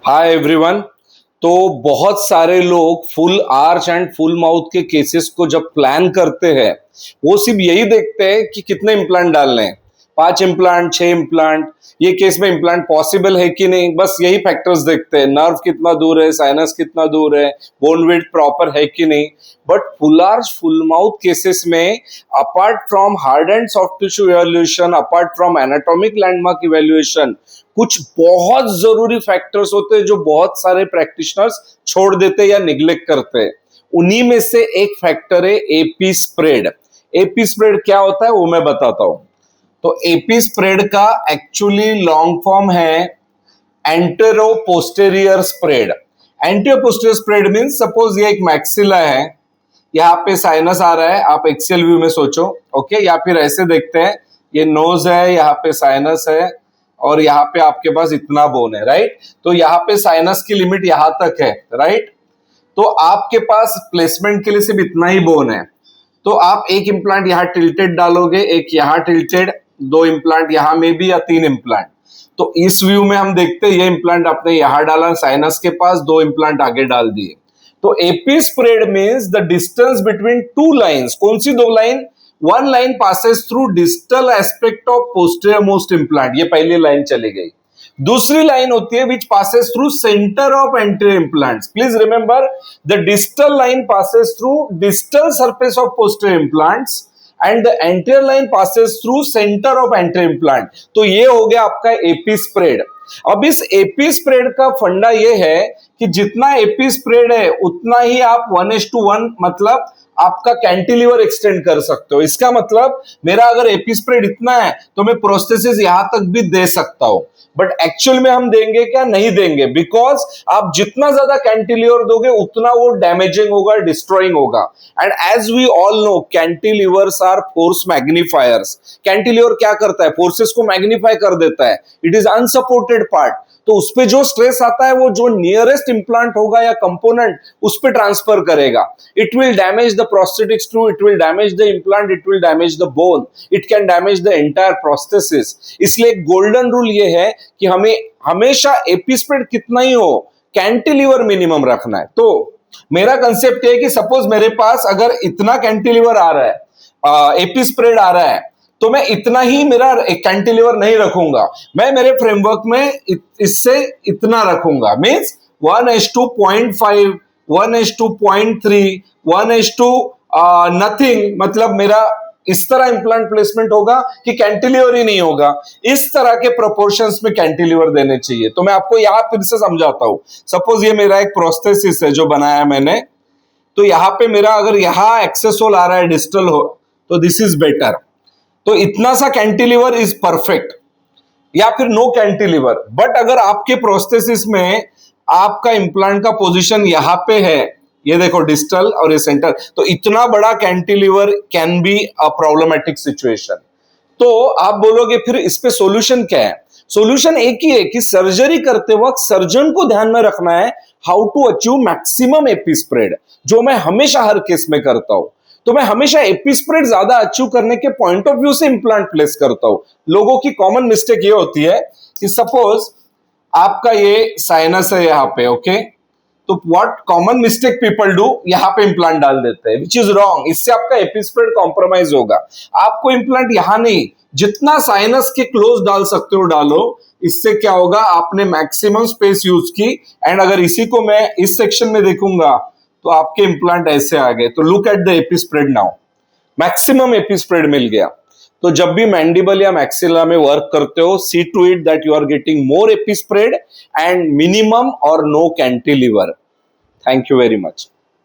Hi everyone. तो बहुत सारे लोग full arch and full mouth के केसेस को जब प्लान करते हैं वो सिर्फ यही देखते हैं कि कितने इम्प्लांट डालने हैं, 5 इम्प्लांट, 6 इम्प्लांट, ये केस में इम्प्लांट पॉसिबल है कि नहीं, बस यही फैक्टर्स देखते हैं। नर्व कितना दूर है, साइनस कितना दूर है, बोन विड्थ प्रॉपर है कि नहीं। But full arch full mouth cases में apart from hard and soft tissue evaluation, apart from anatomic landmark evaluation, कुछ बहुत जरूरी फैक्टर्स होते हैं जो बहुत सारे प्रैक्टिशनर्स छोड़ देते या निग्लेक्ट करते हैं। उन्हीं में से एक फैक्टर है एपी स्प्रेड। एपी स्प्रेड क्या होता है वो मैं बताता हूं। तो एपी स्प्रेड का एक्चुअली लॉन्ग फॉर्म है antero posterior spread. Antero posterior spread means suppose ये एक मैक्सिला है, यहाँ पे साइनस आ रहा है, आप एक्सेल व्यू में सोचो, ओके, या फिर ऐसे देखते हैं, ये नोज है, यहाँ पे साइनस है और यहाँ पे आपके पास इतना बोन है, राइट। तो यहाँ पे साइनस की लिमिट यहाँ तक है, राइट। तो आपके पास प्लेसमेंट के लिए सिर्फ इतना ही बोन है। तो आप एक इम्प्लांट यहाँ टिल्टेड डालोगे, एक यहाँ टिल्टेड, 2 इम्प्लांट यहाँ में भी या 3 इम्प्लांट। तो इस व्यू में हम देखते हैं ये इम्प्लांट आपने यहाँ डाला साइनस के पास, 2 इम्प्लांट आगे डाल दिए। तो AP spread means the distance between 2 lines. कौन सी 2 line? One line passes through distal aspect of posterior most implant, ये पहली लाइन चली गई। दूसरी लाइन होती है विच passes through centre of anterior implants. Please remember the distal line passes through distal surface of posterior implants and the anterior line passes through centre of anterior implant. तो ये हो गया आपका एपी स्प्रेड। अब इस AP spread का फंडा ये है कि जितना एपी स्प्रेड है उतना ही आप 1:1 मतलब आपका कैंटिलीवर एक्सटेंड कर सकते हो। इसका मतलब मेरा अगर एपी स्प्रेड इतना है तो मैं प्रोस्थेसिस यहां तक भी दे सकता हूं। बट एक्चुअल में हम देंगे क्या? नहीं देंगे, बिकॉज आप जितना ज्यादा कैंटिलीवर दोगे उतना वो डैमेजिंग होगा, डिस्ट्रॉइंग होगा। And as we all know cantilevers are force magnifiers. Cantilever क्या करता है? फोर्सेस को मैग्नीफाई कर देता है। इट इज अनसपोर्टेड पार्ट, तो उस पे जो स्ट्रेस आता है वो जो नियरेस्ट इंप्लांट होगा या कंपोनेंट उस पे ट्रांसफर करेगा। It will damage the prosthetic screw, it will damage the implant, it will damage the bone, it can damage the entire prosthesis. इसलिए गोल्डन रूल ये है कि हमें हमेशा एपी स्प्रेड कितना ही हो, कैंटिलीवर मिनिमम रखना है। तो मेरा कंसेप्ट ये है कि सपोज मेरे पास अगर इतना कैंटिलीवर आ रहा है, एपी स्प्रेड आ रहा है, तो मैं इतना ही मेरा कैंटिलीवर नहीं रखूंगा, मैं मेरे फ्रेमवर्क में इससे इतना रखूंगा। मींस 1:0.5, 1:0.3, 1:2 नथिंग, मतलब मेरा इस तरह इंप्लांट प्लेसमेंट होगा कि कैंटिलीवर ही नहीं होगा। इस तरह के प्रोपोर्शंस में कैंटिलीवर देने चाहिए। तो मैं आपको यहां फिर से समझाता हूं। सपोज ये मेरा एक प्रोस्थेसिस है जो बनाया मैंने, तो यहां पे मेरा अगर यहां एक्सेस होल आ रहा है, डिस्टल हो, तो दिस इज बेटर। तो इतना सा कैंटिलीवर इज परफेक्ट, या फिर नो कैंटिलीवर। बट अगर आपके प्रोस्थेसिस में आपका इंप्लांट का पोजीशन यहां पे है, ये देखो डिस्टल और ये सेंटर, तो इतना बड़ा cantilever can be a problematic situation. तो आप बोलोगे फिर इस पे सॉल्यूशन क्या है? सॉल्यूशन एक ही है कि सर्जरी करते वक्त सर्जन को ध्यान में रखना है how to achieve maximum AP spread, जो मैं हमेशा हर केस में करता हूं। तो मैं हमेशा एपी स्प्रेड ज्यादा अचीव करने के पॉइंट ऑफ व्यू से इंप्लांट प्लेस करता हूं। लोगों की कॉमन मिस्टेक ये होती है कि सपोज आपका ये साइनस है यहाँ पे, ओके, तो what common mistake people do, यहाँ पे इंप्लांट डाल देते हैं, विच इज रॉन्ग। इससे आपका एपी स्प्रेड कॉम्प्रोमाइज होगा। आपको इंप्लांट यहां नहीं, जितना साइनस के क्लोज डाल सकते हो डालो। इससे क्या होगा? आपने मैक्सिमम स्पेस यूज की। एंड अगर इसी को मैं इस सेक्शन में देखूंगा तो आपके इंप्लांट ऐसे आ गए। तो look at the AP spread now, maximum AP spread मिल गया। तो जब भी मैंडिबल या मैक्सिला में वर्क करते हो, see to it that you are getting more AP spread and minimum और no cantilever. Thank you very much.